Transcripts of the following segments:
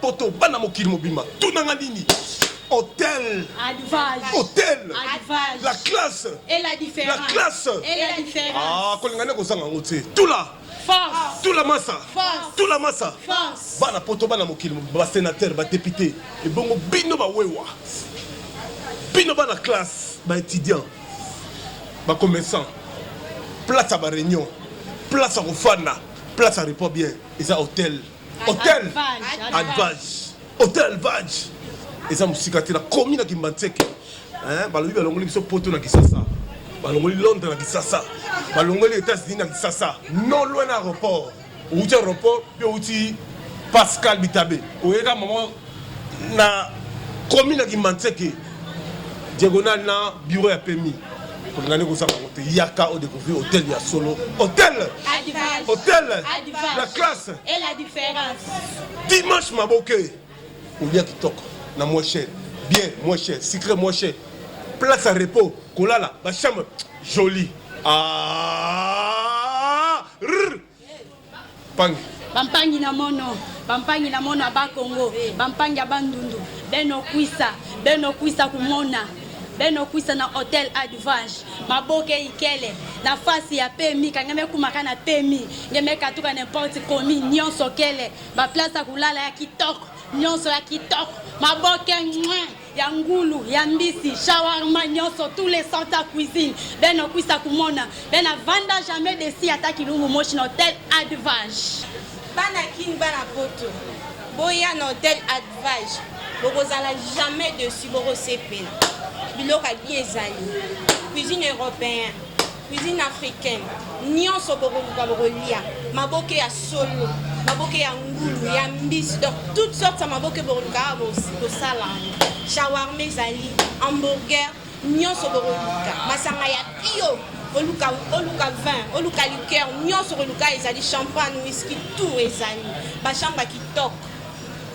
poto bana mokili mobimba tunanga nini hôtel Advage. Hôtel. Advage. La classe. Et la différence. La classe. Et la différence. Ah, kolingane kozanga ngote. Tout là. Force. Tout la massa. Force. Tout la massa. Force. Bana poto bana mokili ba sénateur ba député et bongo bino ba wewa. Bino bana classe ba étudiant. Ba commerçant. Place à ba réunion. Place à Rofana. Place à repos bien. Et ça hôtel. Hôtel. Advage. Hôtel Advage. Et ça musikati la commune na Kimbanteke. Hein, balobi balongoli biso poto na Kisasa. Balongoli Londres na Kisasa. Balongoli États-Unis na Kisasa. Non loin à aéroport. Outi aéroport, puis outi Pascal Bitabe. Oyeka maman na commune na Kimbanteke. Diagonal na bureau ya PMI. Pour l'année comme ça, Yaka au découvert hôtel ya solo. Hôtel. Advage. Hôtel. Advage. La classe. Et la différence. Dimanche Maboke. Ou bien qui toque. Na moins cher, bien moins cher, secret moins cher. Place à repos, kolala, ma chambre jolie. Ah, pang. Bampangi na mono aba Congo, bampangi abandundu. Beno kuisa kumona. Beno kuisa na hôtel Advage. Maboke ikele, na fasi ya PMI, kangeme kumaka na PMI, ngeme katuka n'importe komi, nyonso kele, ba place à kulala ya kitoko. Nyonso ya kitoko, maboke ya ngulu, ya mbisi, shawarma nyonso, tous les sortes de cuisine. Beno kuisa kumona, bena vanda jamais de si ataki lungu moshi na hôtel Advage. Bana king bana poto. Boya na hôtel Advage. Bokozala jamais dessus boko sepela. Biloka bien ezali. Cuisine européenne, cuisine africaine. Nyonso boko lia. Maboke ya solo. Maboke ya ngulu, ya mbisi, donc toutes sortes de maboke boroluka bosala. Shawarma ezali, hamburger, nyonso boroluka. Masanga ya pio, oluka vin, oluka liqueur, nyonso boroluka ezali, champagne, whisky, tout ezali. Ba chambre kitoko.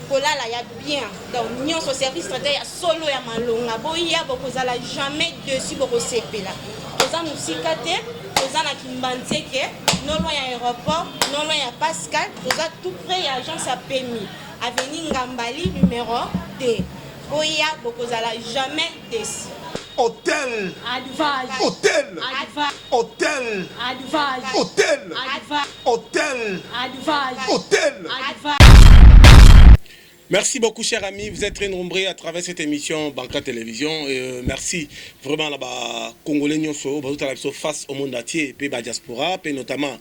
Kolala ya bien. Donc nyonso service traité ya solo ya malonga. Boya bokozala jamais dessus bokosepela. Oza musika te, oza na Kimbanteke, non loin à l'aéroport, non loin à Pascal, oza tout près à agence à PMI. Avenue Ngambali numéro 2. Boya bokozala jamais dessus. Hôtel. Advage. Hôtel. Advage. Hôtel. Advage. Hôtel. Advage. Hôtel. Advage. Hôtel. Advage. Merci beaucoup, chers amis. Vous êtes très nombreux à travers cette émission Banca Télévision. Merci vraiment là-bas, Congolais, face au monde entier, puis la diaspora, puis notamment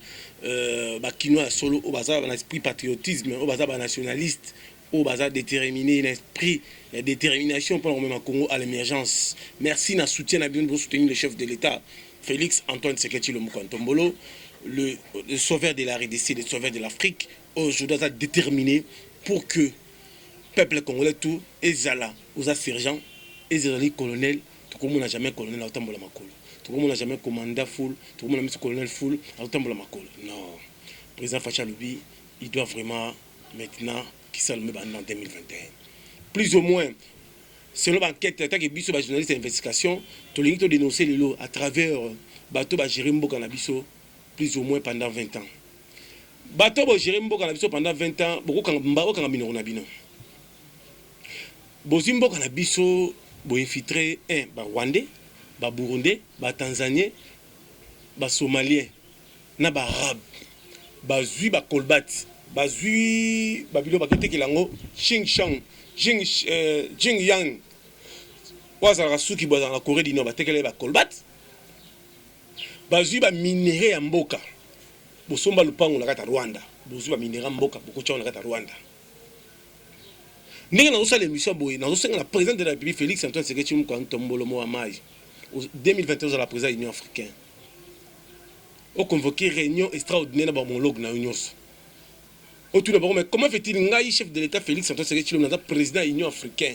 Kinois solo, au bazar, un esprit patriotisme, au bazar nationaliste, au bazar déterminé, l'esprit de détermination pour le moment Congo à l'émergence. Merci na soutien à bien soutenir le chef de l'État, Félix Antoine Seketi Lomukantombolo, le sauveur de la RDC, le sauveur de l'Afrique. Aujourd'hui, déterminé pour que peuple congolais tout ezala aux sergents ezali colonel tout comme on n'a jamais colonel à tambola makolo tout comme on n'a jamais commandant full tout comme on a mis colonel full à tambola makolo non président Facha Lubi il doit vraiment maintenant qui s'allume en 2021 plus ou moins selon l'enquête tant que biso ba journaliste d'investigation to lingi to dénoncer les lots à travers bateau ba gérer mboka na biso plus ou moins pendant 20 ans bateau ba gérer mboka na biso pendant 20 ans beaucoup kanga minoro na bino Bozimbo kana biso bo infiltré ba Rwandais, ba Burundais, ba Tanzaniens, ba Somaliens, na ba Arabes, ba zui ba Kolbat, ba zui ba bilo ba kete kilango, Xinjiang, Xinjiang. Waza rasuki boza na Corée du Nord ba tekele ba Kolbat. Ba zui ba minéraux ya mboka. Bo somba lupango na kata Rwanda. Bo zui ba minéraux mboka, bo kocha na kata Rwanda. Nous avons l'émission Boy, nous avons la présidente de la République Félix Antoine Seketi Mukantombolo Mohamai. En 2021, nous avons la présidente de l'Union africaine. Nous avons convoqué une réunion extraordinaire dans mon log. Comment fait-il le chef de l'État Félix Antoine Seketi Mukantombolo président de l'Union africaine?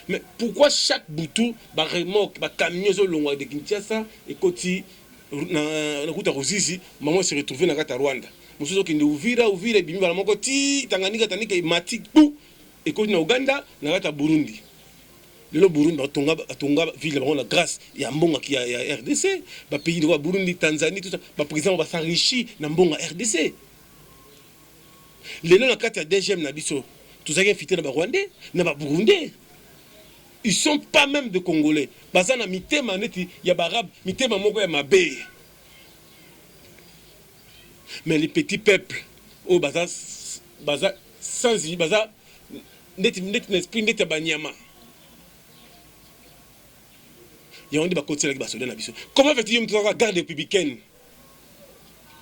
Mais pourquoi chaque boutou, bah remorque, bah camion zo longa de Kinshasa et Koti na route à Rosizi, maman se retrouve dans la Rwanda. Musuzo kinde Uvira bimi bala moko ti Tanganyika tanika imati pou et Koti na Uganda na kata Burundi. Le Burundi batonga ville ba la grâce ya mbonga ki ya RDC, ba pays de Burundi, Tanzanie tout ça, ba président ba s'enrichir na mbonga RDC. Le na kata deuxième na biso Tout ça qui est fité dans les Rwandais, dans les Burundais. Ils ne sont pas même des Congolais. Parce que mitema il y a des Arabes, mitema moko ya mabe. Mais les petits peuples, oh baza sans baza net esprit net banyama. Il y a un débat côté avec Barcelone. Comment fait-il une garde républicaine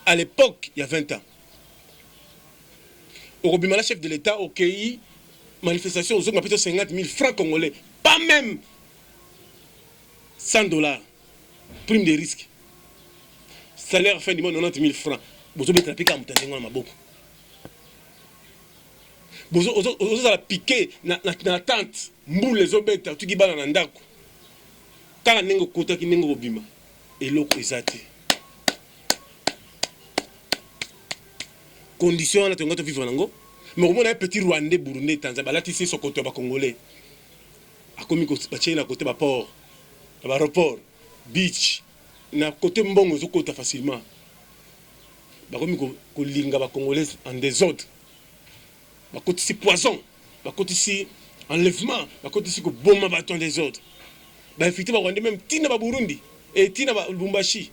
à l'époque, il y a 20 ans? Au Robimala, chef de l'État, au CAI, manifestation aux autres, 50 000 francs congolais. Pas même $100. Prime de risque. Salaire fin du mois, 90 000 francs. Vous avez piqué à Moutandengo, Maboko. Vous avez piqué dans la tente. Mboule les obètes, tu as dans Ndako. Quand on a un côté qui est Robima, et l'autre est athée. Condition à la vivre en Ango. Mais au moins, un petit Rwandais, Burundais, Tanzanie, là, tu sais, ce côté congolais. A comme il à côté de port, de l'aéroport, beach, na côté mbongo, zo côté facilement. Bah comme il linga ba congolais en désordre. Bah côté si poison, bah côté si enlèvement, bah côté si que bomba ba ton désordre. Bah effectivement, Rwandais même tina ba Burundi et tina ba Lubumbashi.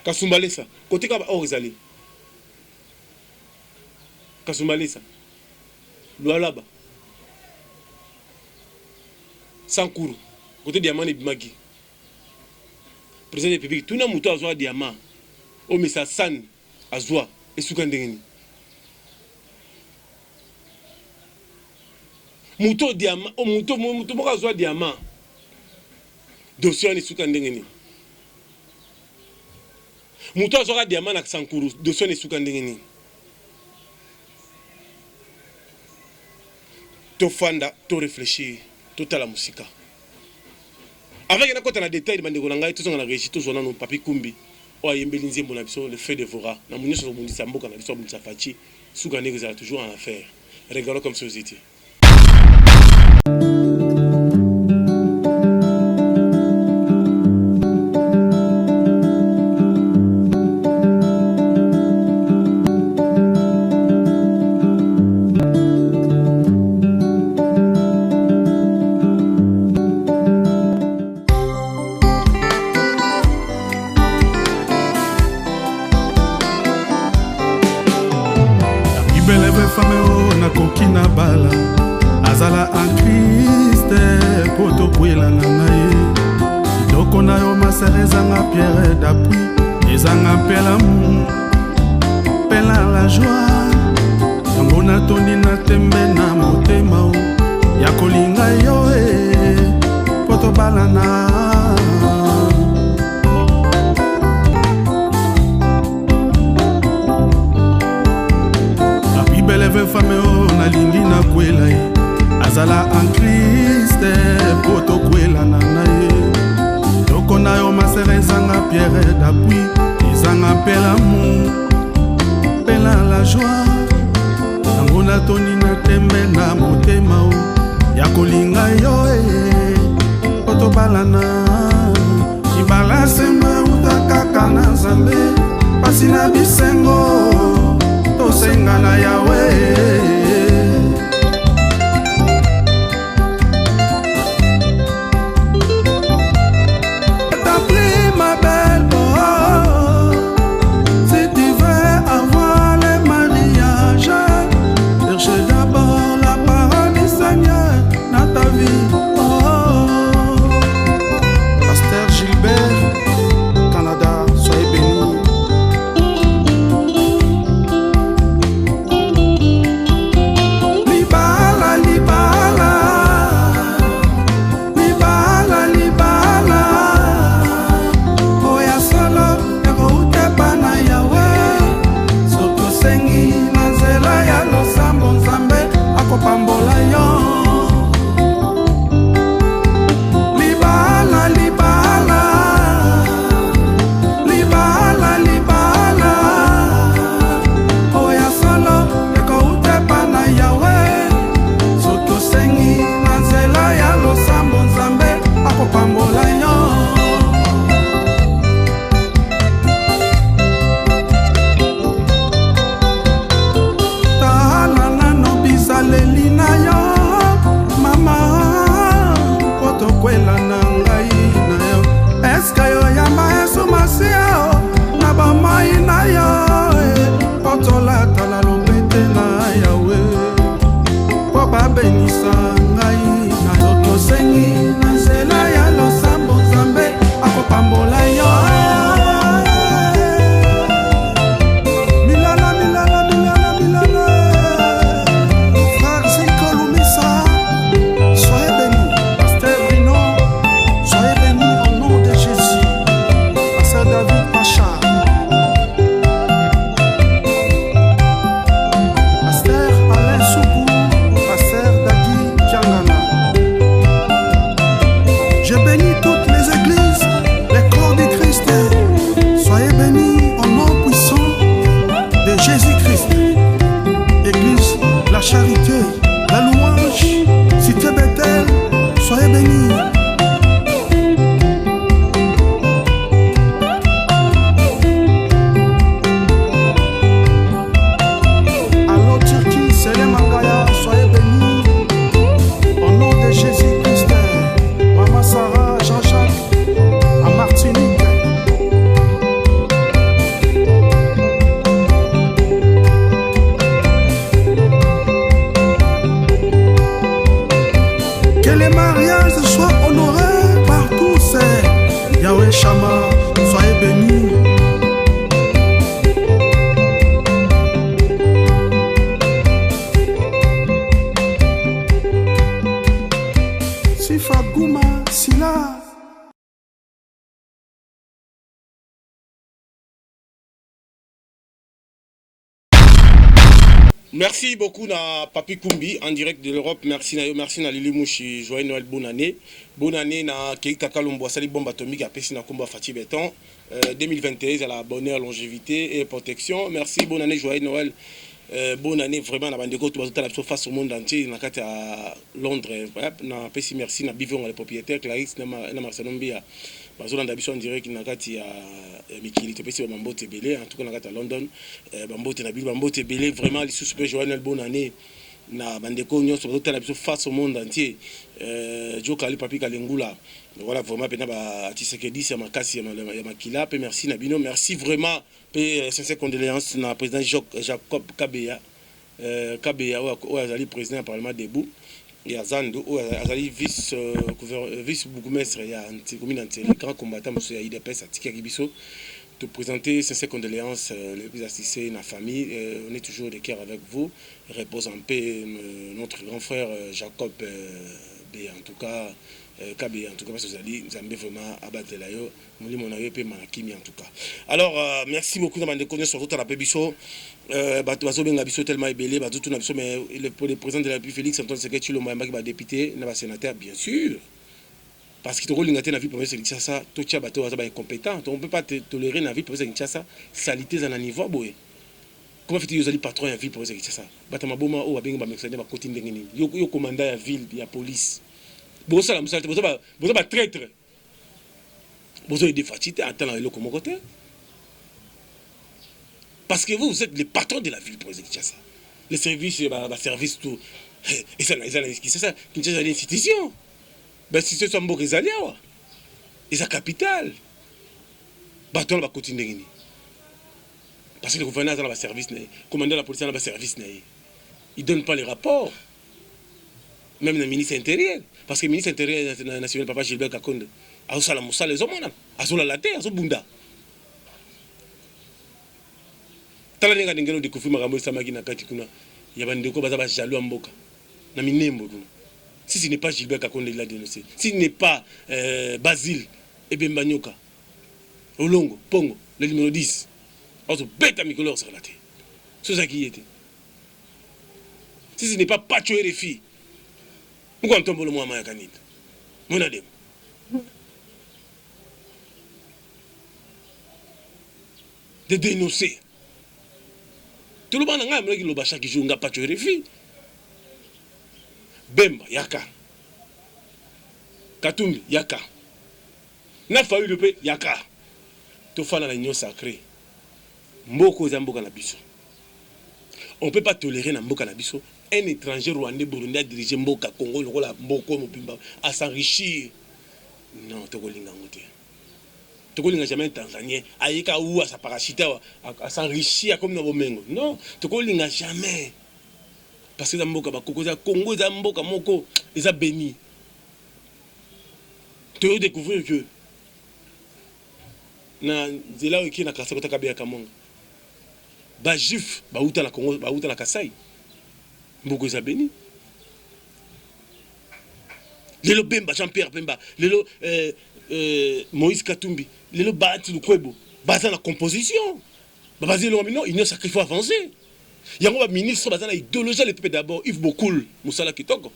Kasumbalé ça. Côté ka ba Orizali. Kasumbalé ça. Lualaba. Sankuru, côté diamant et Bimagi. Président de la République, tout le monde a diamant. Oh, mais ça san, azwa, et soukandengeni. Mouto diamant, oh, mouto azwa diamant. Dossier et soukandengeni. Mouto azwa diamant avec Sankuru, dossier et soukandengeni. To fanda, to réfléchir. Total la musique. Avec un côté, on a des détails, on a tout on a réussi, tout on a nos papiers kumbi. On a le fait de Vora. On a mis sur le Sambo, on a mis sur le Safati. Sougané, vous avez toujours en affaire. Regardons comme société. Azala en Christ, poto kwela na ngai. Doko na yo maserezanga pierre d'appui, ezanga pela mu, pela la joie. Yango na toni na tembe na motema o, ya kolinga yo poto balana. La Bible veut femme o na lingi na kwela ye. Azala en Christ, poto kwela na nae. Doko na yo maserezanga pierre d'appui, ezanga pela mu, pela la joie. Nango na toni na tembe na motema o, ya kolinga yo poto balana. Ibala semba utakaka na Nzambe, pasi na bisengo, tosenga na Yahweh. Chama, soyez bénis. Sifa Gouma, Sila. Merci beaucoup na Papi Kumbi en direct de l'Europe. Merci na Lili Mouchi. Joyeux Noël, bonne année. Bonne année na Keita Kalumbo, Sali bombe atomique à Pessina Kumba Fatih Béton. 2021, à la bonheur, longévité et protection. Merci, bonne année, joyeux Noël. Bonne année vraiment na bandeko tout la face au monde entier na kati à Londres. Na Pessi merci na Bivon les propriétaires Clarisse na Marcelo Mbia. Bazolanda biso en direct na kati ya Mikili to Pessi Bambote Belé en tout cas na kati à London. Bambote na Bill Bambote Belé vraiment les super joyeux Noël, bonne année. Na bandeko nyonso bazotala biso face au monde entier. Jo Kali Papi Kalengula. Voilà vraiment pena ba Tshisekedi c'est makasi ya makila pe merci na bino, merci vraiment pe sincère condoléances na président Jacob Kabeya Kabeya ou azali président du parlement debout et Azando ou azali vice bourgmestre ya commune entière grand combattant monsieur ya IDPS atikaki biso te présenter sincères condoléances les plus assistés na famille. On est toujours de cœur avec vous. Repose en paix notre grand frère Jacob B en tout cas Kabe en tout cas parce que vous allez Zambé vraiment abattre la yo moli mon ayo pe manakimi en tout cas. Alors merci beaucoup de m'avoir connu sur toute la pébicho bato benga biso tellement ébélé bato tout na biso mais le président de la République Félix Antoine Tshisekedi Tshilombo qui va député na ba sénateur bien sûr. Parce que tu roules dans la vie pour faire ça, tout ça bateau est incompétent. On ne peut pas tolérer la vie pour faire ça, salité à un niveau boy. Comment fait-il que les patrons en ville pour faire ça? Batama boma ou abenga ba mexane ba côté ndengeni. Yo commandant la ville, il y a police. Bon ça la musalité, bon ça traître. Bon ça des fatigues attends le comme côté. Parce que vous êtes les patrons de la ville pour faire ça. Les services service tout et ça c'est ça qui est une institution. Ben si ce sont beaucoup les alliés et sa capitale bateau va continuer parce que le gouverneur dans le service le commandant de la police dans le service il donne pas les rapports même le ministre intérieur parce que le ministre intérieur national papa Gilbert Kakonde a usala musala les hommes a sula la terre a bunda tala ninga ngelo de kufuma kambo samaki na kati kuna ya bandeko baza ba jaloux mboka na minembo kuna. Si ce n'est pas Gilbert Kakonde l'a dénoncé, si ce n'est pas Basile et Bembanyoka, Olongo, Pongo, le numéro 10, on se bête à Mikolor sur la tête. C'est ça qui était. Si ce n'est pas Pacho et les filles, pourquoi on tombe le Mohamed Kanid? Mon adem. De dénoncer. Tout le monde a dit que chaque jour, on a Pacho et les filles. Bemba, Yaka. Katumbi, Yaka. Na failli le paix, Yaka. Tout fan à l'union sacrée. Mboko Zamboka Nabiso. On ne peut pas tolérer na Mboka Nabiso un étranger rwandais burundais diriger Mboka Congo, le rôle Mboko Mopimba, à s'enrichir. Non, Togolinga Ngote. Togolinga jamais Tanzanien. Aïka ou à sa parachita, à s'enrichir comme dans vos mengo. Non, Togolinga jamais. Parce que Zamboka Bakokoza Congo Zamboka Moko les a bénis. Tu veux découvrir que na zela wiki na kasa kota kabia kamonga ba juif ba uta na Congo ba uta na Kasai Mboko les a bénis. Lelo Bemba Jean-Pierre Bemba lelo Moïse Katumbi lelo Bahati Lukwebo baza la composition ba basé le non il ne sacrifice avancer. Il y a un ministre qui a idéologie le peuple d'abord, Yves Bokoul, Moussala Kitoko.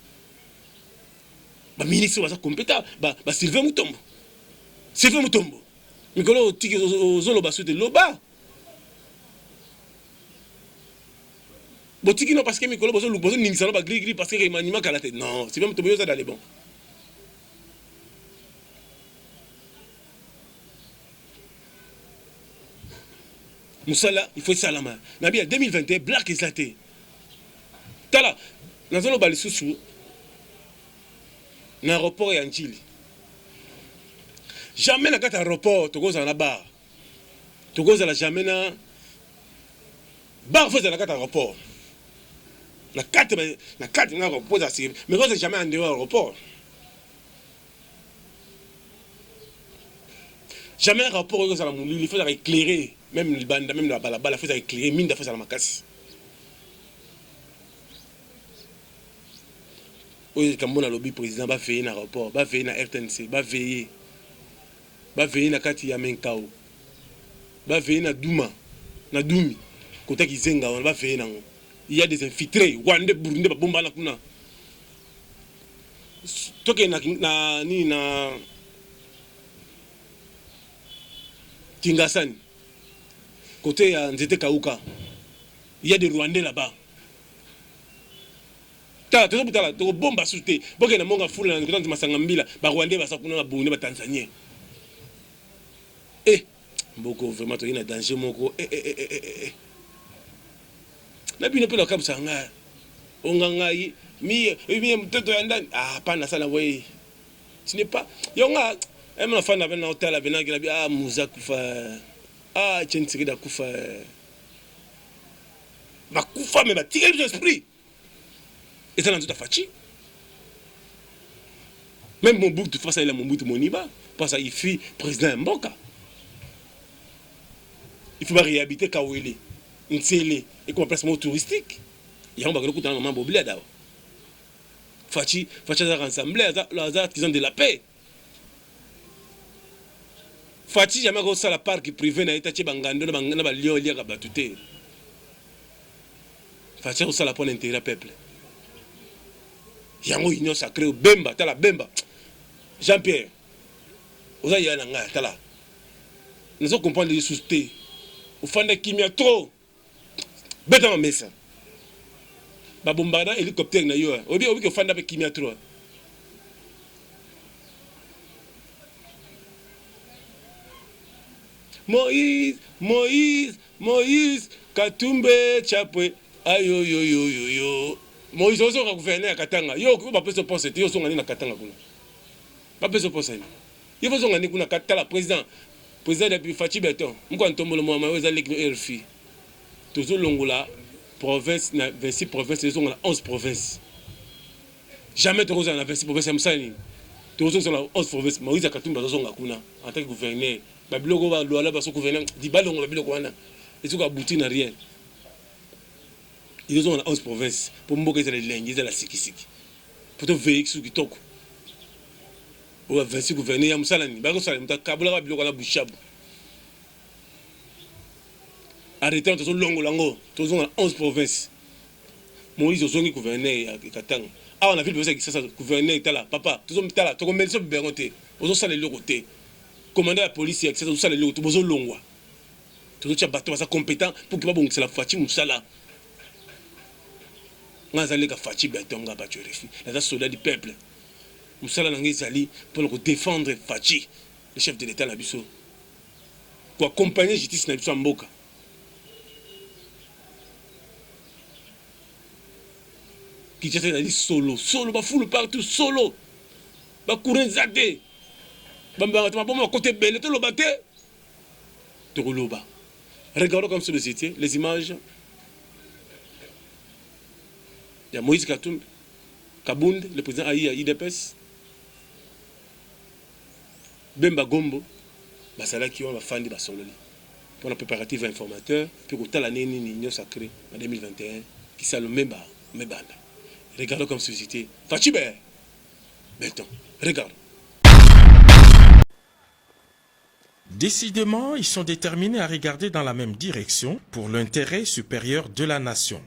Le ministre est compétent, Sylvain Moutombo. Sylvain Moutombo. Mais quand on tire aux Zoloba, c'est de l'Oba. Botiki non parce que Mikolo Bozo Lubozo Ningsalo ba gris parce que il m'anima à la tête. Non, Sylvain Moutombo ça d'aller bon. Moussala, il faut ça la main. Nabi, en 2021, Black est laté. Tala, nous allons aller sous l'aéroport et en Chili. Jamais dans l'aéroport, tu goes à la barre. Tu goes à la jamais na barre, faut dans l'aéroport. La carte, n'a repose à suivre. Mais quand jamais en dehors de l'aéroport. Jamais un rapport aux alamous, il faut éclairer, même le banda, même la balabala, il faut éclairer, mine d'affaires à la macasse. Oui, quand on a lobby président, va veiller dans le rapport, va veiller dans RTNC, va veiller dans Kati Yamenkao, va veiller dans Douma, dans Doumi, côté qui zenga, on va veiller dans. Il y a des infiltrés, Wande, Burundi, Bomba, Nakuna. Toi qui na Tingasani, côté Nzete Kauka, il y a des Rwandais là-bas. Tu as bomba sauté. Parce que na monga foule na grande masangambila, ba Rwandais ba sakuna na Burundi ba Tanzanie. Mboko vraiment to ina danger moko. Na bino pe la kabsa nga. Onganga yi mi mtoto ya ndani pana sana we. Ce n'est pas yonga même la fana na hotel la benaki na muza kufa chentsiki da kufa. Ba kufa me ba tirer l'esprit. Et ça, tout à fait. Même mon bout de face à mon bout de Moniba, parce qu'il fait président Mboka. Il faut réhabiter Kawele, Nsele, et comme placement touristique. Il y a un bagage de maman Boblé d'abord. Fachi a rassemblé les artisans de la paix. Fachi jamais go la parc privé na etache bangando na ba lion liaka batute. Fachi go la pour l'intérêt peuple. Yango union sacrée au Bemba, tala Bemba. Jean-Pierre, vous avez un gars, tala. Nous avons compris les sous-té. Vous faites des kimia trop. Bête en messa. Ba bombarda hélicoptère na yo. Obi que fanda be kimia trop. Moïse, Katumbe Chapwe. Ayo yo. Moïse ozo ka gouverner à Katanga. Yo ko ba peso poste yo so ngani na Katanga kuna. Ba peso poste. Yo so ngani kuna Katala président depuis Fachi Beton. Mko ntombolo mo ma za ligue no RFI. Tozo longola province na 26 provinces yo so ngana 11 provinces. Jamais tozo na 26 provinces msani. Tozo so na 11 provinces. Moïse Katumba zo nga kuna en tant que gouverneur. Ba biloko ba loala ba so gouverneur di balongo ba biloko wana. Et so ka bouti na rien. Ils ont 11 provinces. Pour me dire les langues, ils ont la sikisiki. Pour te veiller sur qui toko. Ou 26 gouverneurs, il y a Moussalani. Bago Salani, il y a Kabula, il y a Bouchabou. Arrêtez, ils ont longo lango. Ils ont 11 provinces. Moïse, ils ont un gouverneur à Katang. Ah, on a vu le gouverneur, il est là. Papa, ils ont mis là. Ils ont mis ça bien côté. Ils ont salé le côté. Commandant la police, ils ont salé le côté. Ils ont longo. Ils ont battu ça compétent pour que pas c'est la Fachi Moussala. Ngazali ka Fachi Betonga Bachorefi, les soldats du peuple. Moussala Nangezali pour défendre Fachi, le chef de l'État Nabiso. Pour accompagner justice Nabiso Mboka. Qui a dit solo, ba foule partout, solo. Ba courir zade. Ba côté belé, tout le baté. Tout le bas. Regardons comme sur le site, les images. Il y a Moïse Katumbi, Kabund, le président à IDPS, Bemba Gombo, Basala qui ont la fin de Basololi. Pour la préparative informateur, pour que l'année l'Union sacrée en 2021, qui s'est le Meba. Regardons comme société. Fatibé, béton, regarde. Décidément, ils sont déterminés à regarder dans la même direction pour l'intérêt supérieur de la nation.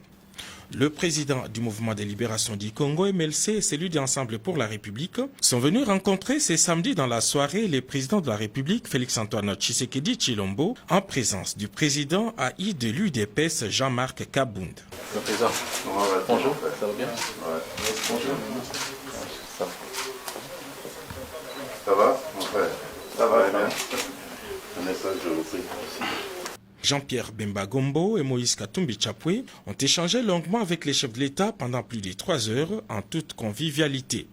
Le président du mouvement de libération du Congo, MLC, et celui d'Ensemble pour la République sont venus rencontrer ce samedi dans la soirée les présidents de la République, Félix-Antoine Tshisekedi Tshilombo, en présence du président AI de l'UDPS, Jean-Marc Kabund. Le président, bonjour, ça va bien? Bonjour. Ça va, mon frère? Ça va bien. Un message, je vous prie. Jean-Pierre Bemba Gombo et Moïse Katumbi Chapwe ont échangé longuement avec les chefs de l'État pendant plus de 3 heures en toute convivialité.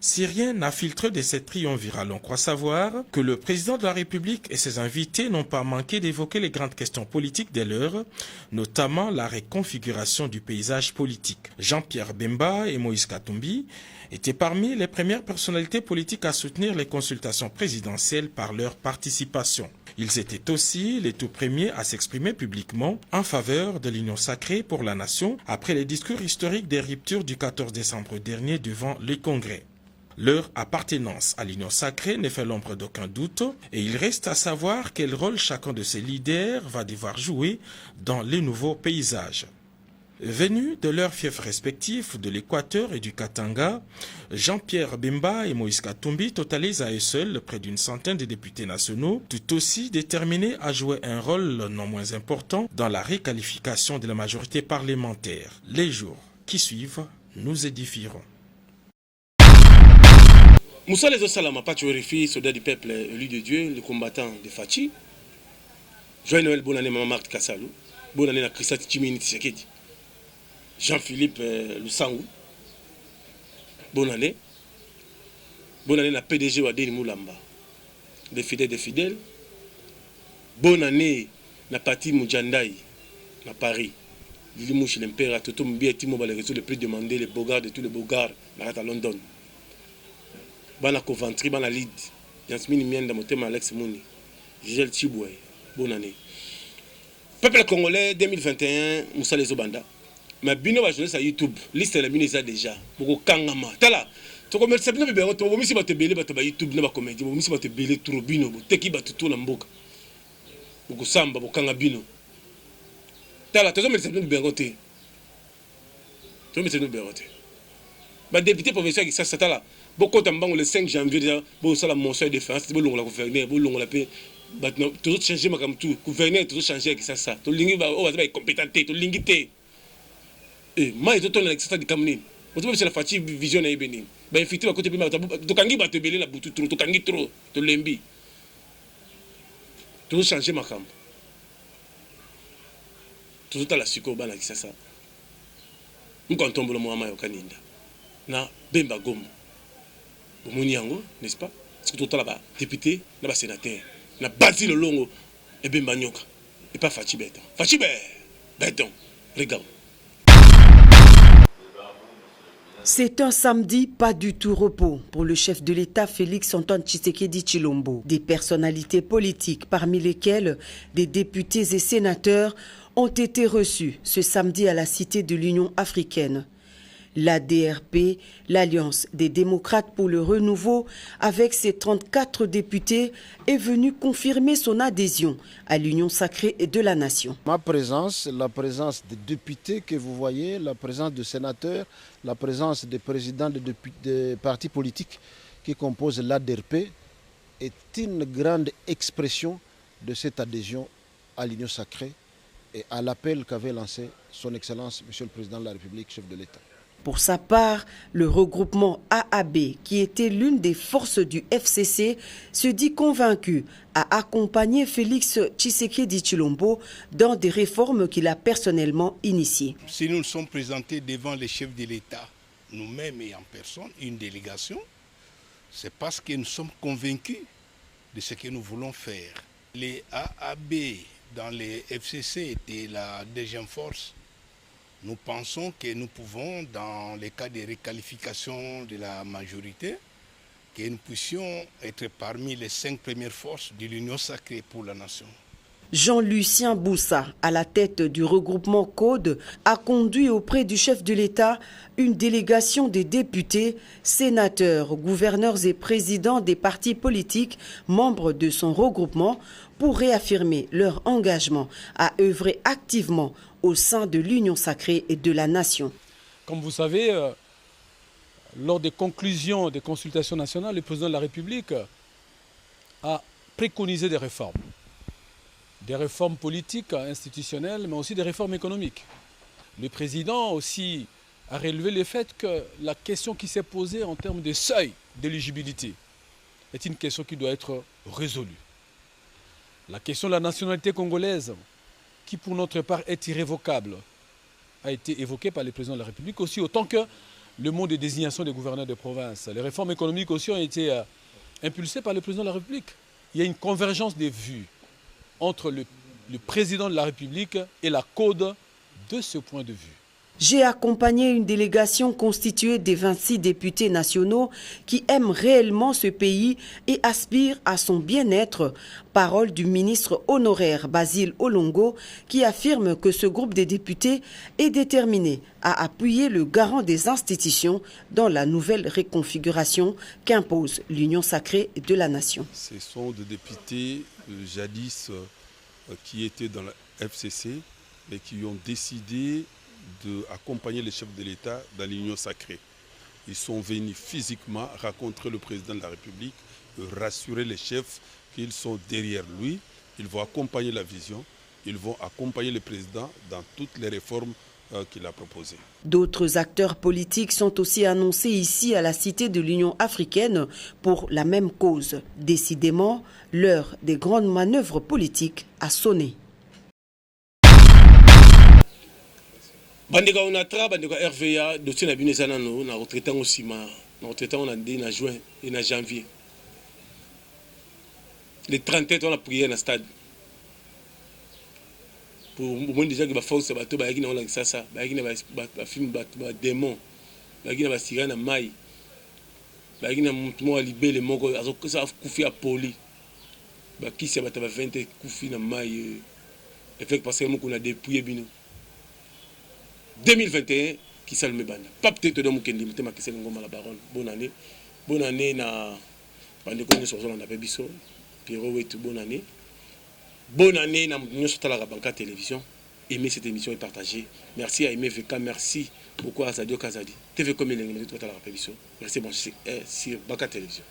Si rien n'a filtré de cette triumvirale, on croit savoir que le président de la République et ses invités n'ont pas manqué d'évoquer les grandes questions politiques de l'heure, notamment la reconfiguration du paysage politique. Jean-Pierre Bemba et Moïse Katumbi étaient parmi les premières personnalités politiques à soutenir les consultations présidentielles par leur participation. Ils étaient aussi les tout premiers à s'exprimer publiquement en faveur de l'union sacrée pour la nation après les discours historiques des ruptures du 14 décembre dernier devant le Congrès. Leur appartenance à l'union sacrée ne fait l'ombre d'aucun doute et il reste à savoir quel rôle chacun de ces leaders va devoir jouer dans les nouveaux paysages. Venus de leurs fiefs respectifs de l'Équateur et du Katanga, Jean-Pierre Bemba et Moïse Katumbi totalisent à eux seuls près d'une centaine de députés nationaux, tout aussi déterminés à jouer un rôle non moins important dans la requalification de la majorité parlementaire. Les jours qui suivent nous édifieront. Moussa les Salama, Patriorifie, soldat du peuple élu de Dieu, le combattant de Fachi. Joyeux Noël, bonne année, Maman Marthe Kassalou. Bonne année à Christa Tchimini Tshisekedi. Jean-Philippe Lusangou. Bonne année. Bonne année à PDG Wadeni Moulamba. Des fidèles. Bonne année à Pati Moudjandaï, à Paris. Lili Mouchi, l'impérateur, Toto Mbia Timo, le plus demandé, les bogards de tous les bogards, à London. Bana Coventry, Bana Lead, Yansmini Mienda, Motema Alex Mouni, Gigel Chiboué, bonne année. Peuple congolais 2021, Moussa les Obanda. Mais bino va jeunesse à YouTube, liste la minisa déjà. Boko kangama. Tala. To ko mersa bino bibero to bomisi ba te belé ba YouTube na ba comédie, bomisi ba te belé trop bino, bo teki ba tuto na mboka. Boko samba bo kanga bino. Tala, to mersa bino bibero te. To mersa bino bibero te. Ba député provincial qui ça tala. Boko tambango le 5 janvier déjà, bo sala motion de défense, bo longo la gouverneur, bo longo la paix. Maintenant, tout changer ma comme tout, gouverneur tout changer avec ça. To lingi ba o ba compétent to lingi te. Moi, je tourne avec ça de Cameroun. Vous la fatigue vision à Bénin. Ben, effectivement, à côté de Tokangi, va te belé la boutou, Tokangi trop, te lembi. Tout changer ma camp. Tout à la succo, ban avec ça. Nous comptons le Mohamed au Kaninda. Na Bemba Gom. Au Mouniango, n'est-ce pas? C'est tout là-bas. Député, là-bas sénateur. Na Bazil Longo et Bemba Nyoka. Et pas Fachi Béton. Fachi Béton. Regarde. C'est un samedi pas du tout repos pour le chef de l'État Félix-Antoine Tshisekedi Tshilombo. Des personnalités politiques, parmi lesquelles des députés et sénateurs, ont été reçus ce samedi à la Cité de l'Union africaine. L'ADRP, l'Alliance des démocrates pour le renouveau, avec ses 34 députés, est venue confirmer son adhésion à l'Union sacrée de la nation. Ma présence, la présence des députés que vous voyez, la présence de sénateurs, la présence des présidents des partis politiques qui composent l'ADRP est une grande expression de cette adhésion à l'Union sacrée et à l'appel qu'avait lancé son Excellence, Monsieur le Président de la République, chef de l'État. Pour sa part, le regroupement AAB, qui était l'une des forces du FCC, se dit convaincu à accompagner Félix Tshisekedi Tshilombo dans des réformes qu'il a personnellement initiées. Si nous nous sommes présentés devant les chefs de l'État, nous-mêmes et en personne, une délégation, c'est parce que nous sommes convaincus de ce que nous voulons faire. Les AAB dans les FCC étaient la deuxième force. Nous pensons que nous pouvons, dans les cas de requalification de la majorité, que nous puissions être parmi les 5 premières forces de l'Union sacrée pour la nation. Jean-Lucien Boussa, à la tête du regroupement CODE, a conduit auprès du chef de l'État une délégation des députés, sénateurs, gouverneurs et présidents des partis politiques membres de son regroupement pour réaffirmer leur engagement à œuvrer activement au sein de l'Union sacrée et de la nation. Comme vous savez, lors des conclusions des consultations nationales, le président de la République a préconisé des réformes politiques, institutionnelles, mais aussi des réformes économiques. Le président aussi a relevé le fait que la question qui s'est posée en termes de seuil d'éligibilité est une question qui doit être résolue. La question de la nationalité congolaise, qui pour notre part est irrévocable, a été évoquée par le président de la République, aussi autant que le mot de désignation des gouverneurs de province. Les réformes économiques aussi ont été impulsées par le président de la République. Il y a une convergence des vues entre le président de la République et la CODE de ce point de vue. J'ai accompagné une délégation constituée des 26 députés nationaux qui aiment réellement ce pays et aspirent à son bien-être. Parole du ministre honoraire Basile Olongo qui affirme que ce groupe de députés est déterminé à appuyer le garant des institutions dans la nouvelle réconfiguration qu'impose l'Union sacrée de la nation. Ce sont des députés jadis qui étaient dans la FCC mais qui ont décidé d'accompagner les chefs de l'État dans l'Union sacrée. Ils sont venus physiquement rencontrer le président de la République, rassurer les chefs qu'ils sont derrière lui. Ils vont accompagner la vision, ils vont accompagner le président dans toutes les réformes qu'il a proposées. D'autres acteurs politiques sont aussi annoncés ici à la Cité de l'Union africaine pour la même cause. Décidément, l'heure des grandes manœuvres politiques a sonné. Bandeka onatra bandeka RVA dossier na bino ezana no na retraitant aussi na retraitant on a dé na juin et na janvier les 31 on a prié na stade pour moins déjà que ba force bato ba yakina on ça ba yakina ba film ba démon ba yakina ba sira na mai ba yakina mutumo libele moko azokosa kufi a poli ba kisi ba 20 kufi na mai effet parce que moko na dépouiller bino 2021 qui s'allume banda pas peut-être de mukendi mutema qui s'est ngoma la baronne bonne année na bande ko nso na pe biso Pierrot wetu bonne année na nyoso tala ka banka télévision. Aimez cette émission et partagez. Merci à Aimé VK, merci beaucoup à Sadio Kazadi. TV comme il est, merci bon sur Banka Télévision.